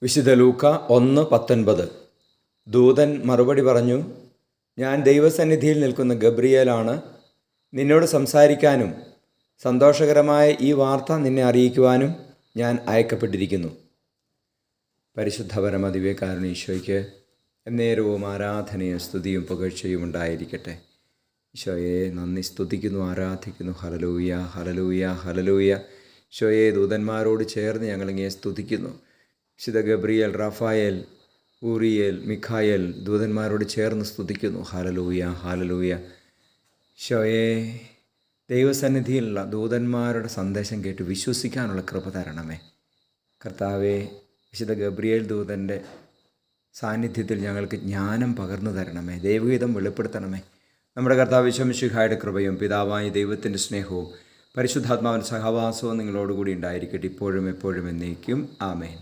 വിശുദ്ധ ലൂക്ക 1:19. ദൂതൻ മറുപടി പറഞ്ഞു, ഞാൻ ദൈവസന്നിധിയിൽ നിൽക്കുന്ന ഗബ്രിയേലാണ്. നിന്നോട് സംസാരിക്കാനും സന്തോഷകരമായ ഈ വാർത്ത നിന്നെ അറിയിക്കുവാനും ഞാൻ അയക്കപ്പെട്ടിരിക്കുന്നു. പരിശുദ്ധ പരമ ദിവ്യകാരുണ്യ ഈശോയ്ക്ക് എന്നേരവും ആരാധനയും സ്തുതിയും പുകഴ്ചയും ഉണ്ടായിരിക്കട്ടെ. ഈശോയെ നന്ദി സ്തുതിക്കുന്നു, ആരാധിക്കുന്നു. Hallelujah, hallelujah, hallelujah. ഈശോയെ ദൂതന്മാരോട് ചേർന്ന് ഞങ്ങളിങ്ങനെ സ്തുതിക്കുന്നു. വിശുദ്ധ ഗബ്രിയേൽ, റാഫായേൽ, ഊറിയേൽ, മിഖായേൽ ദൂതന്മാരോട് ചേർന്ന് സ്തുതിക്കുന്നു. Hallelujah, hallelujah. ഈശോയെ ദൈവസന്നിധിയിലുള്ള ദൂതന്മാരുടെ സന്ദേശം കേട്ട് വിശ്വസിക്കാനുള്ള കൃപ തരണമേ. കർത്താവെ, വിശുദ്ധ ഗബ്രിയേൽ ദൂതൻ്റെ സാന്നിധ്യത്തിൽ ഞങ്ങൾക്ക് ജ്ഞാനം പകർന്നു തരണമേ. ദൈവഹിതം വെളിപ്പെടുത്തണമേ. നമ്മുടെ കർത്താവ് ഈശോ മിശിഹായുടെ കൃപയും പിതാവായ ദൈവത്തിൻ്റെ സ്നേഹവും പരിശുദ്ധാത്മാവിൻ്റെ സഹവാസവും നിങ്ങളോടുകൂടി ഉണ്ടായിരിക്കട്ടെ, ഇപ്പോഴും എപ്പോഴും എന്നേക്കും. ആമേൻ.